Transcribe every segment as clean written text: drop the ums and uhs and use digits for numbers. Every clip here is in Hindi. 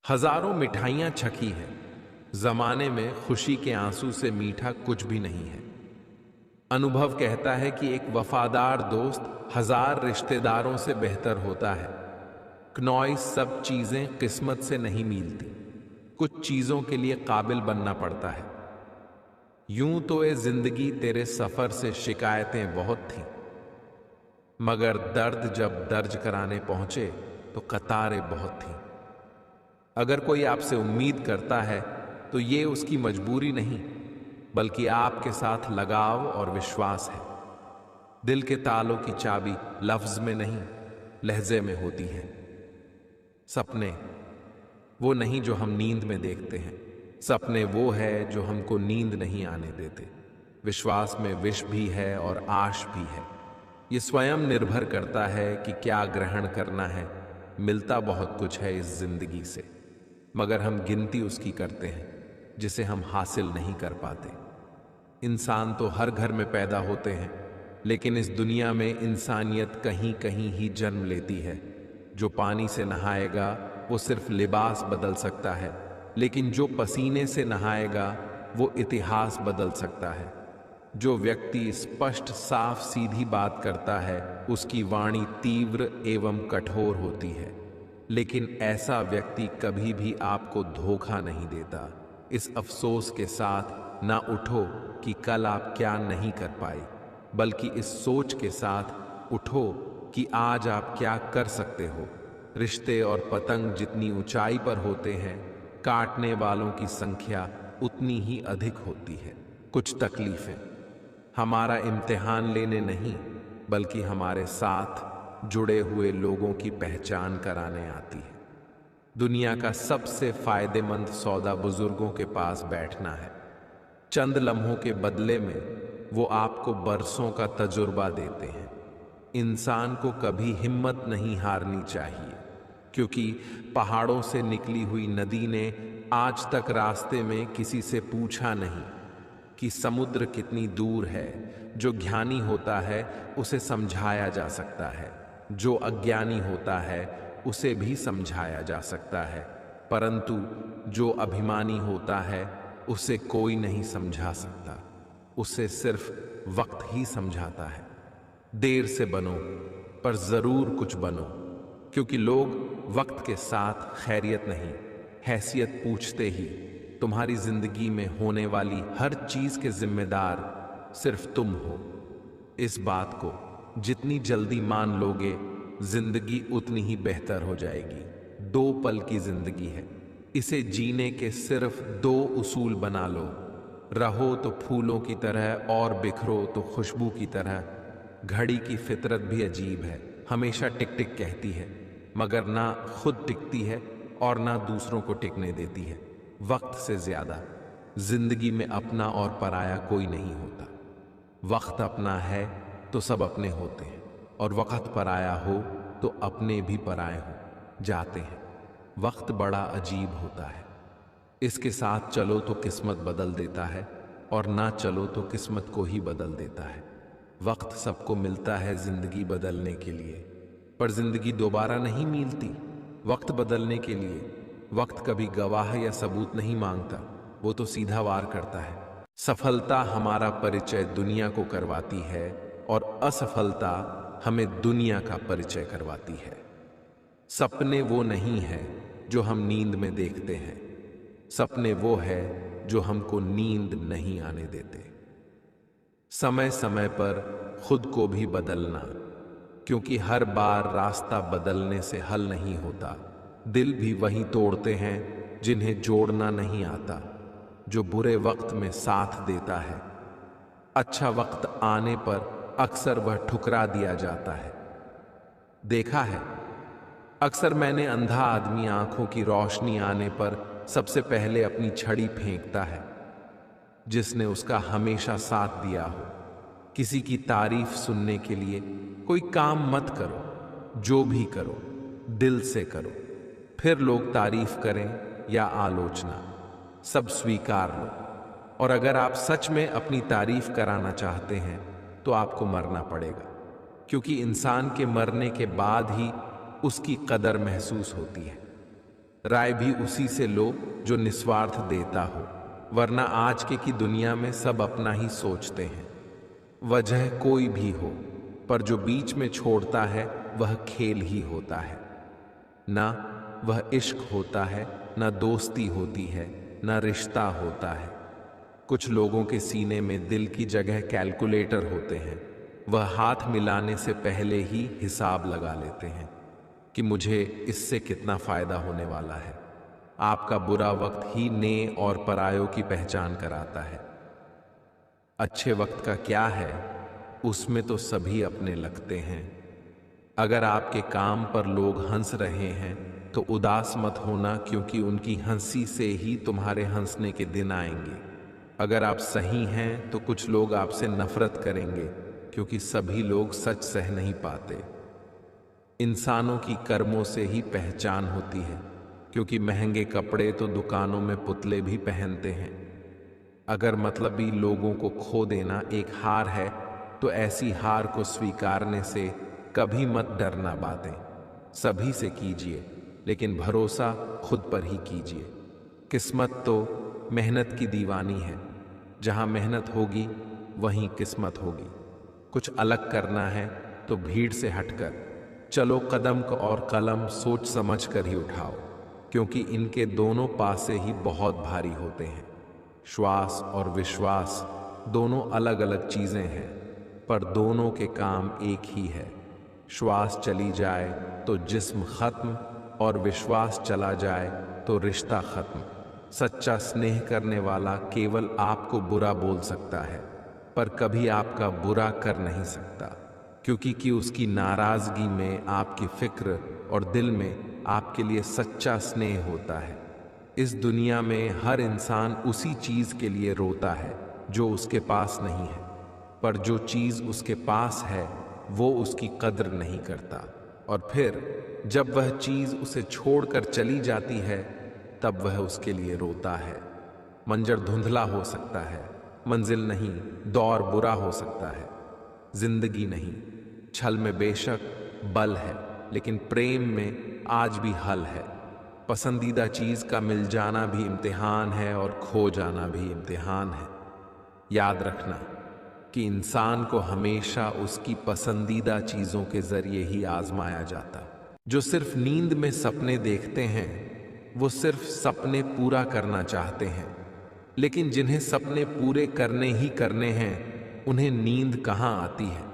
हजारों मिठाइयां छकी है। जमाने में खुशी के आंसू से मीठा कुछ भी नहीं है। अनुभव कहता है कि एक वफादार दोस्त हजार रिश्तेदारों से बेहतर होता है। क्नॉय सब चीजें किस्मत से नहीं मिलती, कुछ चीजों के लिए काबिल बनना पड़ता है। यूं तो ये जिंदगी तेरे सफर से शिकायतें बहुत थीं, मगर दर्द जब दर्ज कराने पहुंचे तो कतारें बहुत थीं। अगर कोई आपसे उम्मीद करता है तो ये उसकी मजबूरी नहीं, बल्कि आपके साथ लगाव और विश्वास है। दिल के तालों की चाबी लफ्ज में नहीं, लहजे में होती है। सपने वो नहीं जो हम नींद में देखते हैं, सपने वो है जो हमको नींद नहीं आने देते। विश्वास में विष भी है और आश भी है। ये स्वयं निर्भर करता है कि क्या ग्रहण करना है। मिलता बहुत कुछ है इस जिंदगी से, मगर हम गिनती उसकी करते हैं जिसे हम हासिल नहीं कर पाते। इंसान तो हर घर में पैदा होते हैं, लेकिन इस दुनिया में इंसानियत कहीं कहीं ही जन्म लेती है। जो पानी से नहाएगा वो सिर्फ लिबास बदल सकता है, लेकिन जो पसीने से नहाएगा वो इतिहास बदल सकता है। जो व्यक्ति स्पष्ट साफ सीधी बात करता है उसकी वाणी तीव्र एवं कठोर होती है, लेकिन ऐसा व्यक्ति कभी भी आपको धोखा नहीं देता। इस अफसोस के साथ ना उठो कि कल आप क्या नहीं कर पाए, बल्कि इस सोच के साथ उठो कि आज आप क्या कर सकते हो। रिश्ते और पतंग जितनी ऊंचाई पर होते हैं, काटने वालों की संख्या उतनी ही अधिक होती है। कुछ तकलीफें हमारा इम्तिहान लेने नहीं, बल्कि हमारे साथ जुड़े हुए लोगों की पहचान कराने आती है। दुनिया का सबसे फायदेमंद सौदा बुजुर्गों के पास बैठना है। चंद लम्हों के बदले में वो आपको बरसों का तजुर्बा देते हैं। इंसान को कभी हिम्मत नहीं हारनी चाहिए, क्योंकि पहाड़ों से निकली हुई नदी ने आज तक रास्ते में किसी से पूछा नहीं कि समुद्र कितनी दूर है। जो ज्ञानी होता है उसे समझाया जा सकता है, जो अज्ञानी होता है उसे भी समझाया जा सकता है, परंतु जो अभिमानी होता है उसे कोई नहीं समझा सकता। उसे सिर्फ वक्त ही समझाता है। देर से बनो, पर जरूर कुछ बनो, क्योंकि लोग वक्त के साथ खैरियत नहीं, हैसियत पूछते ही। तुम्हारी जिंदगी में होने वाली हर चीज के जिम्मेदार सिर्फ तुम हो। इस बात को जितनी जल्दी मान लोगे, जिंदगी उतनी ही बेहतर हो जाएगी। 2 पल की जिंदगी है, इसे जीने के सिर्फ 2 उसूल बना लो। रहो तो फूलों की तरह और बिखरो तो खुशबू की तरह। घड़ी की फितरत भी अजीब है, हमेशा टिक टिक कहती है, मगर ना खुद टिकती है और ना दूसरों को टिकने देती है। वक्त से ज्यादा जिंदगी में अपना और पराया कोई नहीं होता। वक्त अपना है तो सब अपने होते हैं, और वक्त पराया हो तो अपने भी पराए हो जाते हैं। वक्त बड़ा अजीब होता है। इसके साथ चलो तो किस्मत बदल देता है, और ना चलो तो किस्मत को ही बदल देता है। वक्त सबको मिलता है जिंदगी बदलने के लिए, पर जिंदगी दोबारा नहीं मिलती वक्त बदलने के लिए। वक्त कभी गवाह या सबूत नहीं मांगता, वो तो सीधा वार करता है। सफलता हमारा परिचय दुनिया को करवाती है, और असफलता हमें दुनिया का परिचय करवाती है। सपने वो नहीं है जो हम नींद में देखते हैं, सपने वो है जो हमको नींद नहीं आने देते। समय समय पर खुद को भी बदलना, क्योंकि हर बार रास्ता बदलने से हल नहीं होता। दिल भी वही तोड़ते हैं जिन्हें जोड़ना नहीं आता, जो बुरे वक्त में साथ देता है। अच्छा वक्त आने पर अक्सर वह ठुकरा दिया जाता है। देखा है, अक्सर मैंने अंधा आदमी आंखों की रोशनी आने पर सबसे पहले अपनी छड़ी फेंकता है, जिसने उसका हमेशा साथ दिया हो। किसी की तारीफ सुनने के लिए कोई काम मत करो, जो भी करो दिल से करो। फिर लोग तारीफ करें या आलोचना, सब स्वीकार लो। और अगर आप सच में अपनी तारीफ कराना चाहते हैं तो आपको मरना पड़ेगा, क्योंकि इंसान के मरने के बाद ही उसकी कदर महसूस होती है। राय भी उसी से लो जो निस्वार्थ देता हो, वरना आज के की दुनिया में सब अपना ही सोचते हैं। वजह कोई भी हो, पर जो बीच में छोड़ता है वह खेल ही होता है। ना वह इश्क होता है, ना दोस्ती होती है, ना रिश्ता होता है। कुछ लोगों के सीने में दिल की जगह कैलकुलेटर होते हैं। वह हाथ मिलाने से पहले ही हिसाब लगा लेते हैं कि मुझे इससे कितना फायदा होने वाला है। आपका बुरा वक्त ही ने और परायों की पहचान कराता है। अच्छे वक्त का क्या है, उसमें तो सभी अपने लगते हैं। अगर आपके काम पर लोग हंस रहे हैं तो उदास मत होना, क्योंकि उनकी हंसी से ही तुम्हारे हंसने के दिन आएंगे। अगर आप सही हैं तो कुछ लोग आपसे नफरत करेंगे, क्योंकि सभी लोग सच सह नहीं पाते। इंसानों की कर्मों से ही पहचान होती है, क्योंकि महंगे कपड़े तो दुकानों में पुतले भी पहनते हैं। अगर मतलबी लोगों को खो देना एक हार है, तो ऐसी हार को स्वीकारने से कभी मत डरना। बातें सभी से कीजिए, लेकिन भरोसा खुद पर ही कीजिए। किस्मत तो मेहनत की दीवानी है। जहां मेहनत होगी वहीं किस्मत होगी। कुछ अलग करना है तो भीड़ से हटकर चलो। कदम और कलम सोच समझ कर ही उठाओ, क्योंकि इनके दोनों पासे ही बहुत भारी होते हैं। श्वास और विश्वास दोनों अलग अलग चीजें हैं, पर दोनों के काम एक ही है। श्वास चली जाए तो जिस्म खत्म, और विश्वास चला जाए तो रिश्ता खत्म। सच्चा स्नेह करने वाला केवल आपको बुरा बोल सकता है, पर कभी आपका बुरा कर नहीं सकता, क्योंकि उसकी नाराजगी में आपकी फिक्र और दिल में आपके लिए सच्चा स्नेह होता है। इस दुनिया में हर इंसान उसी चीज के लिए रोता है जो उसके पास नहीं है, पर जो चीज उसके पास है वो उसकी कद्र नहीं करता। और फिर जब वह चीज उसे छोड़कर चली जाती है, तब वह उसके लिए रोता है। मंजर धुंधला हो सकता है, मंजिल नहीं, दौर बुरा हो सकता है, जिंदगी नहीं। छल में बेशक बल है, लेकिन प्रेम में आज भी हल है। पसंदीदा चीज का मिल जाना भी इम्तिहान है, और खो जाना भी इम्तिहान है। याद रखना कि इंसान को हमेशा उसकी पसंदीदा चीजों के जरिए ही आजमाया जाता। जो सिर्फ नींद में सपने देखते हैं वो सिर्फ सपने पूरा करना चाहते हैं, लेकिन जिन्हें सपने पूरे करने ही करने हैं, उन्हें नींद कहां आती है।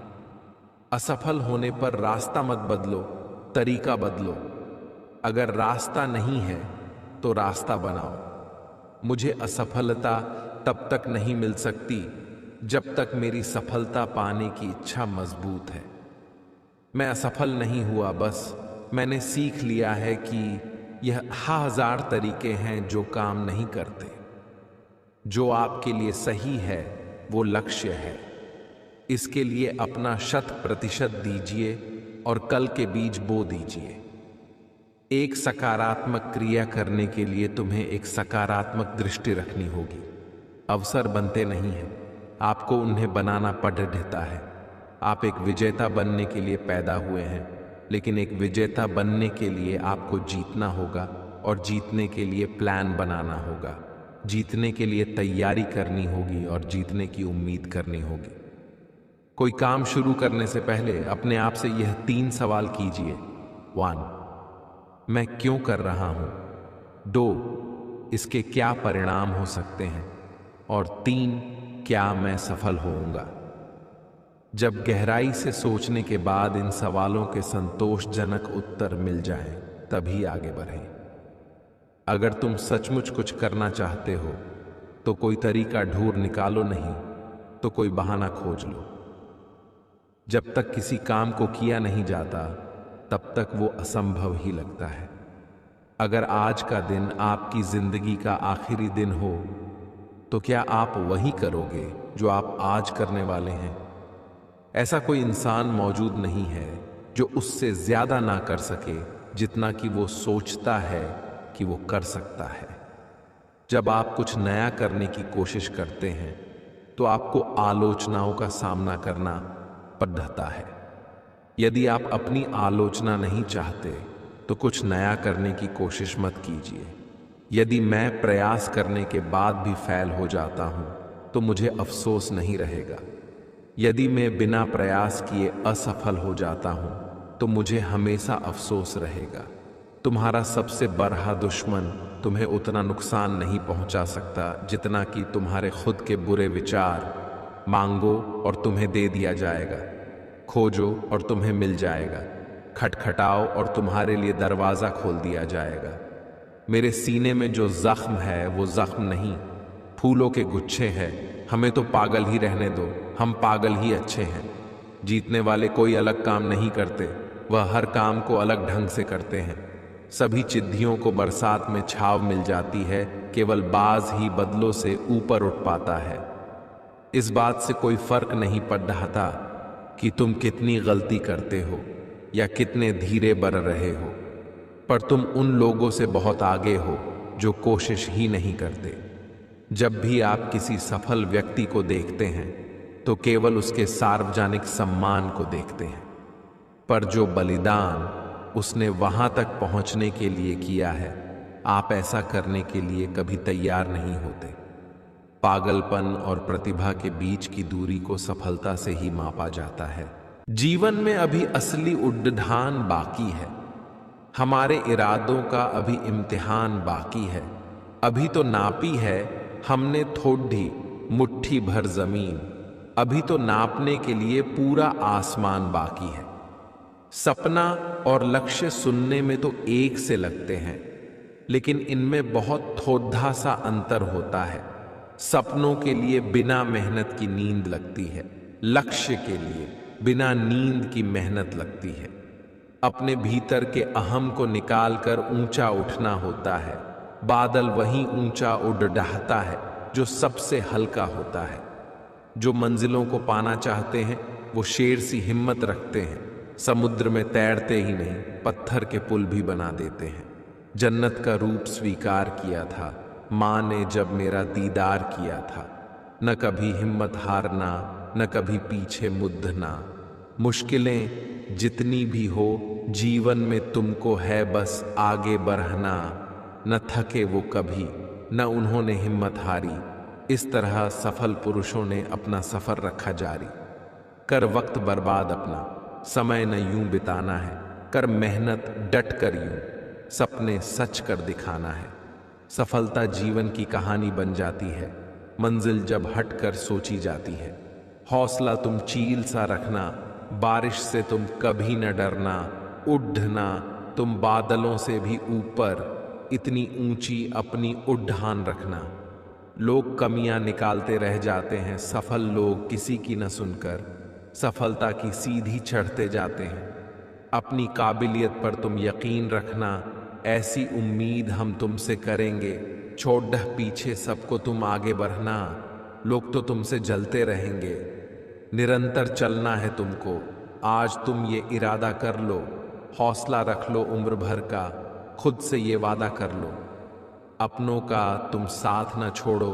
असफल होने पर रास्ता मत बदलो, तरीका बदलो। अगर रास्ता नहीं है तो रास्ता बनाओ। मुझे असफलता तब तक नहीं मिल सकती जब तक मेरी सफलता पाने की इच्छा मजबूत है। मैं असफल नहीं हुआ, बस मैंने सीख लिया है कि यह हजार तरीके हैं जो काम नहीं करते। जो आपके लिए सही है वो लक्ष्य है। इसके लिए अपना 100% दीजिए और कल के बीज बो दीजिए। एक सकारात्मक क्रिया करने के लिए तुम्हें एक सकारात्मक दृष्टि रखनी होगी। अवसर बनते नहीं हैं, आपको उन्हें बनाना पड़ता है। आप एक विजेता बनने के लिए पैदा हुए हैं, लेकिन एक विजेता बनने के लिए आपको जीतना होगा, और जीतने के लिए प्लान बनाना होगा। जीतने के लिए तैयारी करनी होगी और जीतने की उम्मीद करनी होगी। कोई काम शुरू करने से पहले अपने आप से यह 3 सवाल कीजिए। 1, मैं क्यों कर रहा हूं? 2, इसके क्या परिणाम हो सकते हैं? और 3, क्या मैं सफल होऊंगा? जब गहराई से सोचने के बाद इन सवालों के संतोषजनक उत्तर मिल जाएं, तभी आगे बढ़ें। अगर तुम सचमुच कुछ करना चाहते हो तो कोई तरीका ढूंढ निकालो, नहीं तो कोई बहाना खोज लो। जब तक किसी काम को किया नहीं जाता तब तक वो असंभव ही लगता है। अगर आज का दिन आपकी जिंदगी का आखिरी दिन हो तो क्या आप वही करोगे जो आप आज करने वाले हैं? ऐसा कोई इंसान मौजूद नहीं है जो उससे ज्यादा ना कर सके जितना कि वो सोचता है कि वो कर सकता है। जब आप कुछ नया करने की कोशिश करते हैं तो आपको आलोचनाओं का सामना करना पड़ता है। यदि आप अपनी आलोचना नहीं चाहते तो कुछ नया करने की कोशिश मत कीजिए। यदि मैं प्रयास करने के बाद भी फेल हो जाता हूं तो मुझे अफसोस नहीं रहेगा। यदि मैं बिना प्रयास किए असफल हो जाता हूं तो मुझे हमेशा अफसोस रहेगा। तुम्हारा सबसे बड़ा दुश्मन तुम्हें उतना नुकसान नहीं पहुंचा सकता जितना कि तुम्हारे खुद के बुरे विचार। मांगो और तुम्हें दे दिया जाएगा, खोजो और तुम्हें मिल जाएगा, खटखटाओ और तुम्हारे लिए दरवाज़ा खोल दिया जाएगा। मेरे सीने में जो जख्म है वो जख्म नहीं, फूलों के गुच्छे हैं। हमें तो पागल ही रहने दो, हम पागल ही अच्छे हैं। जीतने वाले कोई अलग काम नहीं करते, वह हर काम को अलग ढंग से करते हैं। सभी चिद्धियों को बरसात में छाव मिल जाती है, केवल बाज ही बदलों से ऊपर उठ पाता है। इस बात से कोई फर्क नहीं पड़ रहा था कि तुम कितनी गलती करते हो या कितने धीरे बढ़ रहे हो, पर तुम उन लोगों से बहुत आगे हो जो कोशिश ही नहीं करते। जब भी आप किसी सफल व्यक्ति को देखते हैं तो केवल उसके सार्वजनिक सम्मान को देखते हैं, पर जो बलिदान उसने वहां तक पहुंचने के लिए किया है, आप ऐसा करने के लिए कभी तैयार नहीं होते। पागलपन और प्रतिभा के बीच की दूरी को सफलता से ही मापा जाता है। जीवन में अभी असली उड्डाण बाकी है। हमारे इरादों का अभी इम्तिहान बाकी है। अभी तो नापी है हमने थोड़ी मुट्ठी भर जमीन, अभी तो नापने के लिए पूरा आसमान बाकी है। सपना और लक्ष्य सुनने में तो एक से लगते हैं, लेकिन इनमें बहुत थोड़ा सा अंतर होता है। सपनों के लिए बिना मेहनत की नींद लगती है, लक्ष्य के लिए बिना नींद की मेहनत लगती है। अपने भीतर के अहम को निकालकर ऊंचा उठना होता है। बादल वहीं ऊंचा उड़ डहता है जो सबसे हल्का होता है। जो मंजिलों को पाना चाहते हैं वो शेर सी हिम्मत रखते हैं। समुद्र में तैरते ही नहीं, पत्थर के पुल भी बना देते हैं। जन्नत का रूप स्वीकार किया था माँ ने जब मेरा दीदार किया था। न कभी हिम्मत हारना, न कभी पीछे मुड़ना। मुश्किलें जितनी भी हो जीवन में तुमको है बस आगे बढ़ना। न थके वो कभी, न उन्होंने हिम्मत हारी। इस तरह सफल पुरुषों ने अपना सफर रखा जारी। कर वक्त बर्बाद अपना, समय न यूं बिताना है। कर मेहनत डट कर यूं, सपने सच कर दिखाना है। सफलता जीवन की कहानी बन जाती है, मंजिल जब हट कर सोची जाती है। हौसला तुम चील सा रखना, बारिश से तुम कभी न डरना। उड़ना तुम बादलों से भी ऊपर, इतनी ऊंची अपनी उड़ान रखना। लोग कमियां निकालते रह जाते हैं, सफल लोग किसी की न सुनकर सफलता की सीधी चढ़ते जाते हैं। अपनी काबिलियत पर तुम यकीन रखना, ऐसी उम्मीद हम तुमसे करेंगे। छोड़ दह पीछे सबको, तुम आगे बढ़ना। लोग तो तुमसे जलते रहेंगे, निरंतर चलना है तुमको। आज तुम ये इरादा कर लो, हौसला रख लो उम्र भर का। खुद से ये वादा कर लो, अपनों का तुम साथ न छोड़ो।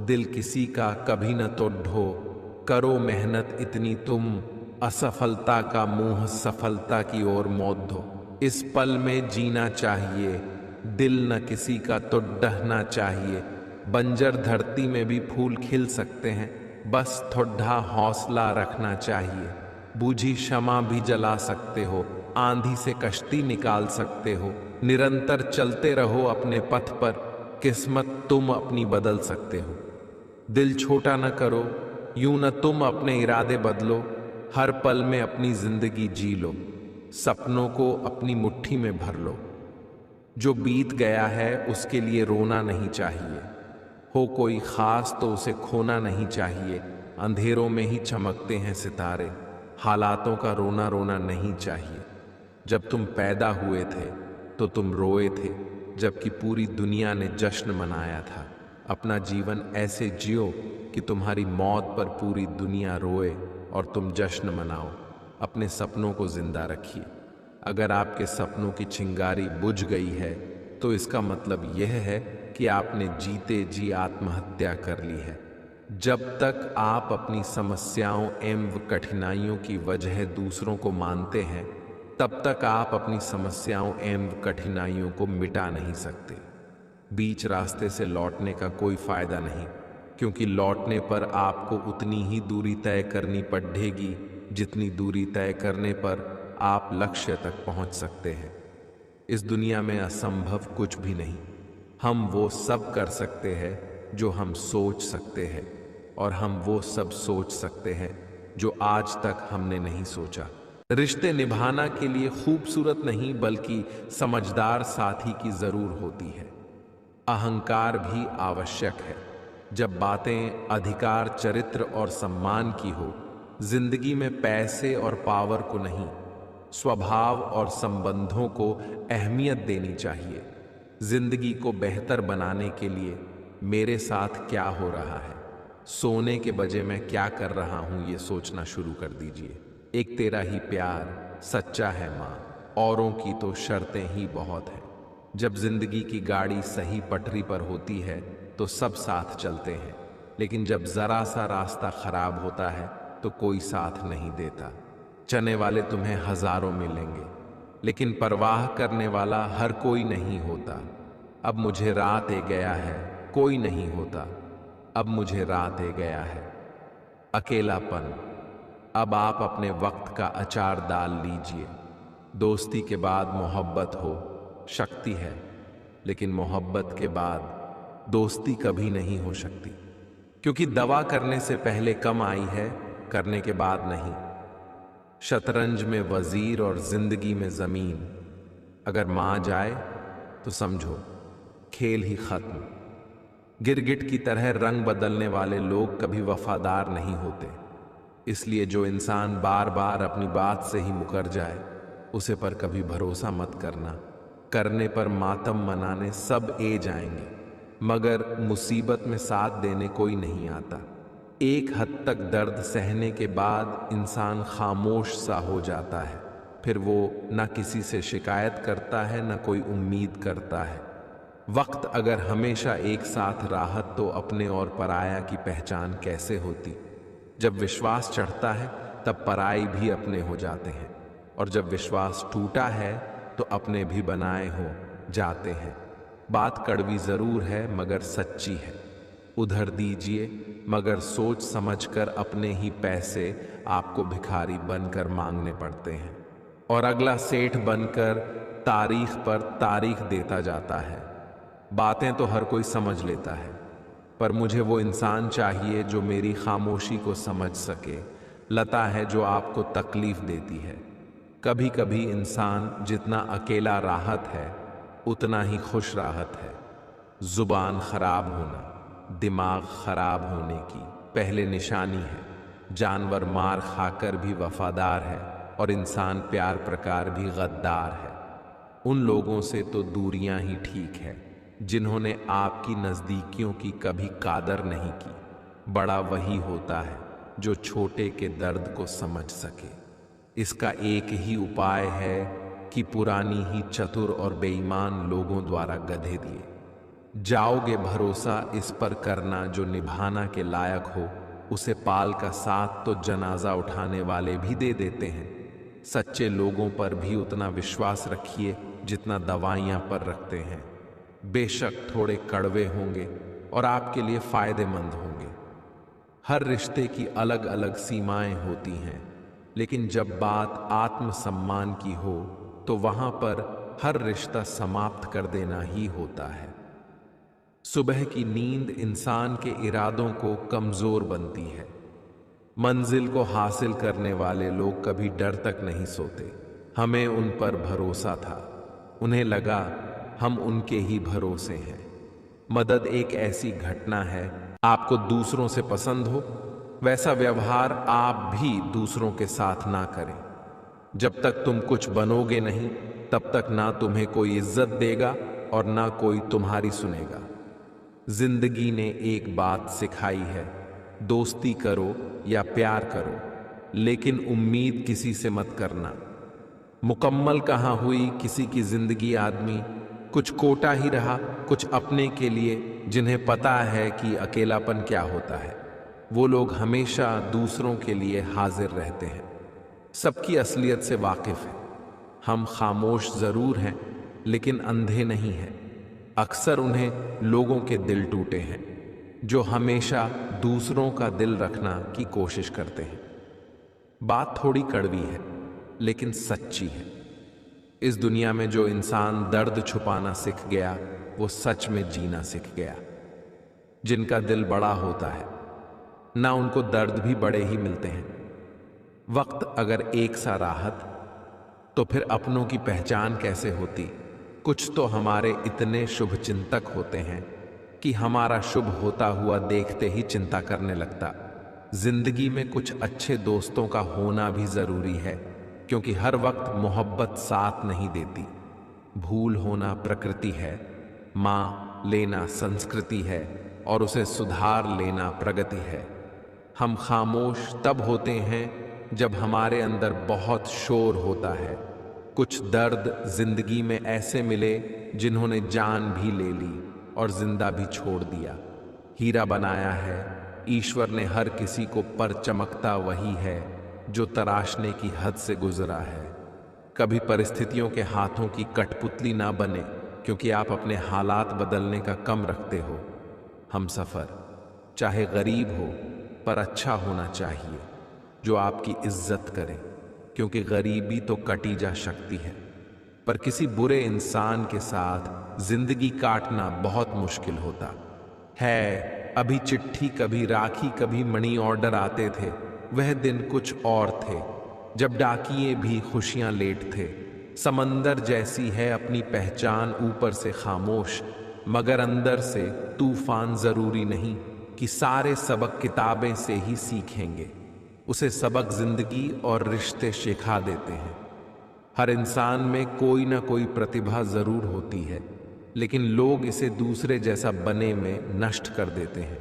दिल किसी का कभी न तोड़ो। करो मेहनत इतनी तुम, असफलता का मुंह सफलता की ओर मोड़ दो। इस पल में जीना चाहिए, दिल न किसी का तोड़ना चाहिए। बंजर धरती में भी फूल खिल सकते हैं, बस थोड़ा हौसला रखना चाहिए। बूझी शमा भी जला सकते हो, आंधी से कश्ती निकाल सकते हो। निरंतर चलते रहो अपने पथ पर, किस्मत तुम अपनी बदल सकते हो। दिल छोटा न करो, यूं न तुम अपने इरादे बदलो। हर पल में अपनी जिंदगी जी लो, सपनों को अपनी मुट्ठी में भर लो। जो बीत गया है उसके लिए रोना नहीं चाहिए, हो कोई खास तो उसे खोना नहीं चाहिए। अंधेरों में ही चमकते हैं सितारे, हालातों का रोना रोना नहीं चाहिए। जब तुम पैदा हुए थे तो तुम रोए थे, जबकि पूरी दुनिया ने जश्न मनाया था। अपना जीवन ऐसे जियो कि तुम्हारी मौत पर पूरी दुनिया रोए और तुम जश्न मनाओ। अपने सपनों को जिंदा रखिए। अगर आपके सपनों की चिंगारी बुझ गई है तो इसका मतलब यह है कि आपने जीते जी आत्महत्या कर ली है। जब तक आप अपनी समस्याओं एवं कठिनाइयों की वजह दूसरों को मानते हैं, तब तक आप अपनी समस्याओं एवं कठिनाइयों को मिटा नहीं सकते। बीच रास्ते से लौटने का कोई फायदा नहीं, क्योंकि लौटने पर आपको उतनी ही दूरी तय करनी पड़ेगी जितनी दूरी तय करने पर आप लक्ष्य तक पहुंच सकते हैं। इस दुनिया में असंभव कुछ भी नहीं। हम वो सब कर सकते हैं जो हम सोच सकते हैं, और हम वो सब सोच सकते हैं जो आज तक हमने नहीं सोचा। रिश्ते निभाना के लिए खूबसूरत नहीं बल्कि समझदार साथी की जरूर होती है। अहंकार भी आवश्यक है जब बातें अधिकार, चरित्र और सम्मान की हो। जिंदगी में पैसे और पावर को नहीं, स्वभाव और संबंधों को अहमियत देनी चाहिए। जिंदगी को बेहतर बनाने के लिए मेरे साथ क्या हो रहा है, सोने के बजे मैं क्या कर रहा हूं, ये सोचना शुरू कर दीजिए। एक तेरा ही प्यार सच्चा है मां, औरों की तो शर्तें ही बहुत हैं। जब जिंदगी की गाड़ी सही पटरी पर होती है तो सब साथ चलते हैं, लेकिन जब जरा सा रास्ता खराब होता है तो कोई साथ नहीं देता। चलने वाले तुम्हें हजारों मिलेंगे, लेकिन परवाह करने वाला हर कोई नहीं होता। अब मुझे रात ए गया है, कोई नहीं होता। अब मुझे रात ए गया है। अकेलापन। अब आप अपने वक्त का अचार डाल लीजिए। दोस्ती के बाद मोहब्बत हो, शक्ति है, लेकिन मोहब्बत के बाद दोस्ती कभी नहीं हो सकती, क्योंकि दवा करने से पहले कम आई है, करने के बाद नहीं। शतरंज में वजीर और जिंदगी में जमीन। अगर मान जाए तो समझो खेल ही खत्म। गिरगिट की तरह रंग बदलने वाले लोग कभी वफादार नहीं होते। इसलिए जो इंसान बार बार अपनी बात से ही मुकर जाए, उसे पर कभी भरोसा मत करना। करने पर मातम मनाने सब ए जाएंगे, मगर मुसीबत में साथ देने कोई नहीं आता। एक हद तक दर्द सहने के बाद इंसान खामोश सा हो जाता है। फिर वो ना किसी से शिकायत करता है, ना कोई उम्मीद करता है। वक्त अगर हमेशा एक साथ राहत तो अपने और पराया की पहचान कैसे होती। जब विश्वास चढ़ता है तब पराई भी अपने हो जाते हैं, और जब विश्वास टूटा है तो अपने भी बनाए हो जाते हैं। बात कड़वी जरूर है मगर सच्ची है। उधर दीजिए मगर सोच समझकर। अपने ही पैसे आपको भिखारी बनकर मांगने पड़ते हैं, और अगला सेठ बनकर तारीख पर तारीख देता जाता है। बातें तो हर कोई समझ लेता है, पर मुझे वो इंसान चाहिए जो मेरी खामोशी को समझ सके। लता है जो आपको तकलीफ देती है। कभी कभी इंसान जितना अकेला राहत है, उतना ही खुश राहत है। जुबान खराब होना दिमाग खराब होने की पहले निशानी है। जानवर मार खाकर भी वफादार है, और इंसान प्यार प्रकार भी गद्दार है। उन लोगों से तो दूरियां ही ठीक है जिन्होंने आपकी नज़दीकियों की कभी कादर नहीं की। बड़ा वही होता है जो छोटे के दर्द को समझ सके। इसका एक ही उपाय है कि पुरानी ही चतुर और बेईमान लोगों द्वारा गधे दिए जाओगे। भरोसा इस पर करना जो निभाना के लायक हो, उसे पाल का साथ तो जनाजा उठाने वाले भी दे देते हैं। सच्चे लोगों पर भी उतना विश्वास रखिए जितना दवाइयां पर रखते हैं। बेशक थोड़े कड़वे होंगे और आपके लिए फायदेमंद होंगे। हर रिश्ते की अलग अलग सीमाएं होती हैं, लेकिन जब बात आत्मसम्मान की हो तो वहां पर हर रिश्ता समाप्त कर देना ही होता है। सुबह की नींद इंसान के इरादों को कमजोर बनती है। मंजिल को हासिल करने वाले लोग कभी डर तक नहीं सोते। हमें उन पर भरोसा था, उन्हें लगा हम उनके ही भरोसे हैं। मदद एक ऐसी घटना है, आपको दूसरों से पसंद हो वैसा व्यवहार आप भी दूसरों के साथ ना करें। जब तक तुम कुछ बनोगे नहीं, तब तक ना तुम्हें कोई इज्जत देगा और ना कोई तुम्हारी सुनेगा। जिंदगी ने एक बात सिखाई है, दोस्ती करो या प्यार करो, लेकिन उम्मीद किसी से मत करना। मुकम्मल कहाँ हुई किसी की जिंदगी आदमी, कुछ कोटा ही रहा कुछ अपने के लिए जिन्हें पता है कि अकेलापन क्या होता है। वो लोग हमेशा दूसरों के लिए हाजिर रहते हैं, सबकी असलियत से वाकिफ है। हम खामोश जरूर हैं लेकिन अंधे नहीं हैं। अक्सर उन्हें लोगों के दिल टूटे हैं जो हमेशा दूसरों का दिल रखना की कोशिश करते हैं। बात थोड़ी कड़वी है लेकिन सच्ची है। इस दुनिया में जो इंसान दर्द छुपाना सीख गया वो सच में जीना सीख गया। जिनका दिल बड़ा होता है ना उनको दर्द भी बड़े ही मिलते हैं। वक्त अगर एक सा राहत तो फिर अपनों की पहचान कैसे होती। कुछ तो हमारे इतने शुभ चिंतक होते हैं कि हमारा शुभ होता हुआ देखते ही चिंता करने लगता। जिंदगी में कुछ अच्छे दोस्तों का होना भी जरूरी है क्योंकि हर वक्त मोहब्बत साथ नहीं देती। भूल होना प्रकृति है, मां लेना संस्कृति है और उसे सुधार लेना प्रगति है। हम खामोश तब होते हैं जब हमारे अंदर बहुत शोर होता है। कुछ दर्द जिंदगी में ऐसे मिले जिन्होंने जान भी ले ली और जिंदा भी छोड़ दिया। हीरा बनाया है ईश्वर ने हर किसी को, पर चमकता वही है जो तराशने की हद से गुजरा है। कभी परिस्थितियों के हाथों की कठपुतली ना बने क्योंकि आप अपने हालात बदलने का कम रखते हो। हम सफर चाहे गरीब हो पर अच्छा होना चाहिए जो आपकी इज्जत करे, क्योंकि गरीबी तो कटी जा सकती है पर किसी बुरे इंसान के साथ जिंदगी काटना बहुत मुश्किल होता है। अभी चिट्ठी कभी राखी कभी मनी ऑर्डर आते थे। वह दिन कुछ और थे जब डाकिये भी खुशियां लेट थे। समंदर जैसी है अपनी पहचान, ऊपर से खामोश मगर अंदर से तूफान। जरूरी नहीं कि सारे सबक किताबें से ही सीखेंगे, उसे सबक जिंदगी और रिश्ते सिखा देते हैं। हर इंसान में कोई ना कोई प्रतिभा जरूर होती है लेकिन लोग इसे दूसरे जैसा बने में नष्ट कर देते हैं।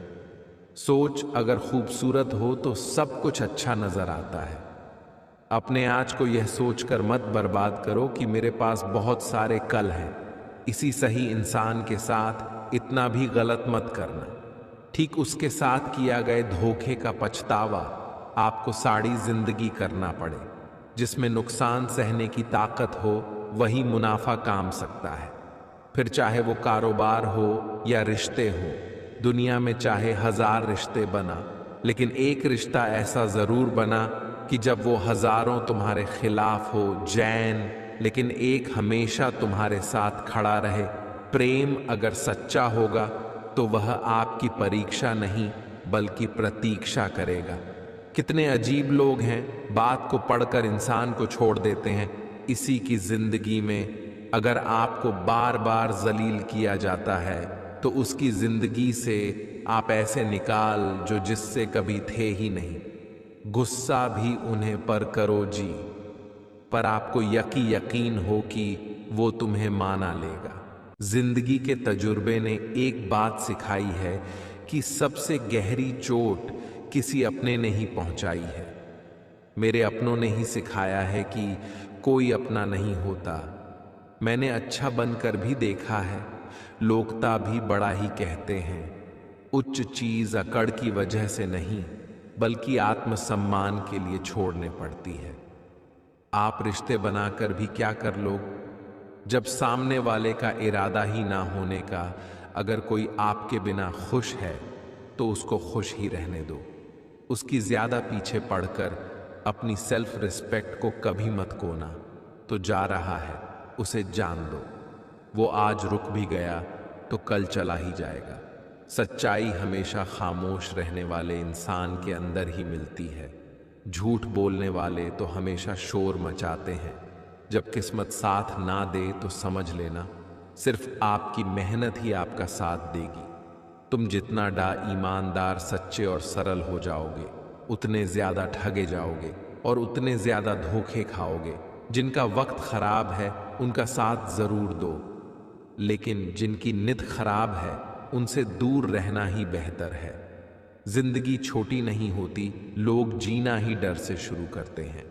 सोच अगर खूबसूरत हो तो सब कुछ अच्छा नजर आता है। अपने आज को यह सोचकर मत बर्बाद करो कि मेरे पास बहुत सारे कल हैं। इसी सही इंसान के साथ इतना भी गलत मत करना, ठीक उसके साथ किया गए धोखे का पछतावा आपको सारी जिंदगी करना पड़े। जिसमें नुकसान सहने की ताकत हो वही मुनाफा काम सकता है, फिर चाहे वो कारोबार हो या रिश्ते हो। दुनिया में चाहे 1000 रिश्ते बना लेकिन एक रिश्ता ऐसा जरूर बना कि जब वो हजारों तुम्हारे खिलाफ हो जैन, लेकिन एक हमेशा तुम्हारे साथ खड़ा रहे। प्रेम अगर सच्चा होगा तो वह आपकी परीक्षा नहीं बल्कि प्रतीक्षा करेगा। कितने अजीब लोग हैं, बात को पढ़कर इंसान को छोड़ देते हैं। इसी की जिंदगी में अगर आपको बार बार जलील किया जाता है तो उसकी जिंदगी से आप ऐसे निकाल जो जिससे कभी थे ही नहीं। गुस्सा भी उन्हें पर करो जी, पर आपको यकीन हो कि वो तुम्हें माना लेगा। जिंदगी के तजुर्बे ने एक बात सिखाई है कि सबसे गहरी चोट किसी अपने ने ही पहुंचाई है। मेरे अपनों ने ही सिखाया है कि कोई अपना नहीं होता। मैंने अच्छा बनकर भी देखा है, लोकता भी बड़ा ही कहते हैं। उच्च चीज अकड़ की वजह से नहीं बल्कि आत्मसम्मान के लिए छोड़ने पड़ती है। आप रिश्ते बनाकर भी क्या कर लोगे जब सामने वाले का इरादा ही ना होने का। अगर कोई आपके बिना खुश है तो उसको खुश ही रहने दो। उसकी ज्यादा पीछे पड़कर अपनी सेल्फ रिस्पेक्ट को कभी मत खोना। तो जा रहा है उसे जान दो, वो आज रुक भी गया तो कल चला ही जाएगा। सच्चाई हमेशा खामोश रहने वाले इंसान के अंदर ही मिलती है। झूठ बोलने वाले तो हमेशा शोर मचाते हैं। जब किस्मत साथ ना दे तो समझ लेना सिर्फ आपकी मेहनत ही आपका साथ देगी। तुम जितना ईमानदार, सच्चे और सरल हो जाओगे उतने ज्यादा ठगे जाओगे और उतने ज्यादा धोखे खाओगे। जिनका वक्त खराब है उनका साथ जरूर दो, लेकिन जिनकी नित खराब है उनसे दूर रहना ही बेहतर है। जिंदगी छोटी नहीं होती, लोग जीना ही डर से शुरू करते हैं।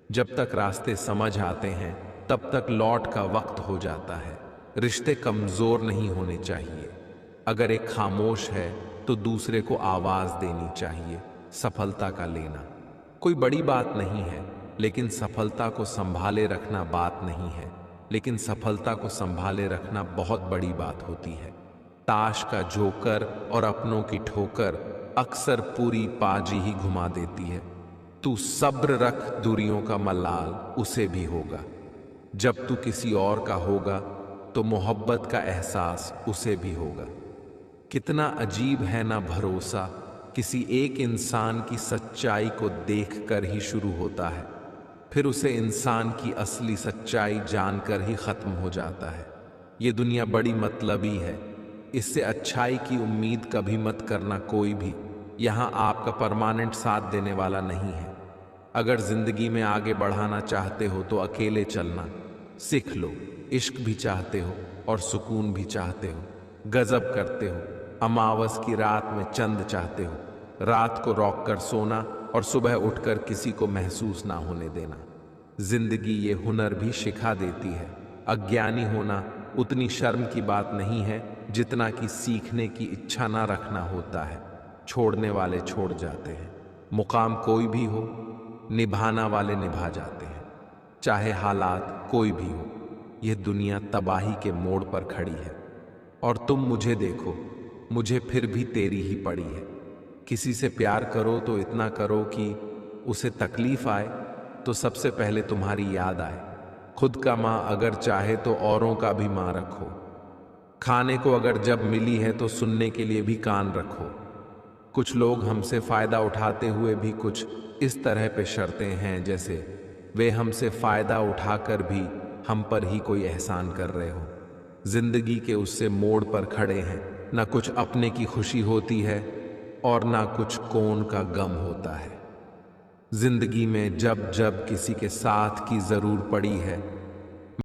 जब तक रास्ते समझ आते हैं तब तक लौट का वक्त हो जाता है। रिश्ते कमजोर नहीं होने चाहिए। अगर एक खामोश है तो दूसरे को आवाज देनी चाहिए। सफलता का लेना कोई बड़ी बात नहीं है, लेकिन सफलता को संभाले रखना बात नहीं है, लेकिन सफलता को संभाले रखना बहुत बड़ी बात होती है। ताश का जोकर और अपनों की ठोकर अक्सर पूरी पाजी ही घुमा देती है। तू सब्र रख, दूरियों का मलाल उसे भी होगा। जब तू किसी और का होगा तो मोहब्बत का एहसास उसे भी होगा। कितना अजीब है ना भरोसा, किसी एक इंसान की सच्चाई को देखकर ही शुरू होता है, फिर उसे इंसान की असली सच्चाई जानकर ही खत्म हो जाता है। ये दुनिया बड़ी मतलबी है, इससे अच्छाई की उम्मीद कभी मत करना कोई भी। यहाँ आपका परमानेंट साथ देने वाला नहीं है। अगर जिंदगी में आगे बढ़ाना चाहते हो तो अकेले चलना सीख लो। इश्क भी चाहते हो और सुकून भी चाहते हो, गजब करते हो, अमावस की रात में चंद चाहते हो, रात को रोक कर सोना और सुबह उठकर किसी को महसूस ना होने देना। जिंदगी ये हुनर भी सिखा देती है। अज्ञानी होना उतनी शर्म की बात नहीं है जितना कि सीखने की इच्छा ना रखना होता है। छोड़ने वाले छोड़ जाते हैं, मुकाम कोई भी हो, निभाना वाले निभा जाते हैं। चाहे हालात कोई भी हो, यह दुनिया तबाही के मोड़ पर खड़ी है। और तुम मुझे देखो, मुझे फिर भी तेरी ही पड़ी है। किसी से प्यार करो तो इतना करो कि उसे तकलीफ आए तो सबसे पहले तुम्हारी याद आए। खुद का माँ अगर चाहे तो औरों का भी माँ रखो। खाने को अगर जब मिली है तो सुनने के लिए भी कान रखो। कुछ लोग हमसे फायदा उठाते हुए भी कुछ इस तरह पे शर्तें हैं जैसे वे हमसे फायदा उठाकर भी हम पर ही कोई एहसान कर रहे हो। जिंदगी के उससे मोड़ पर खड़े हैं, ना कुछ अपने की खुशी होती है और ना कुछ कौन का गम होता है। जिंदगी में जब जब किसी के साथ की जरूर पड़ी है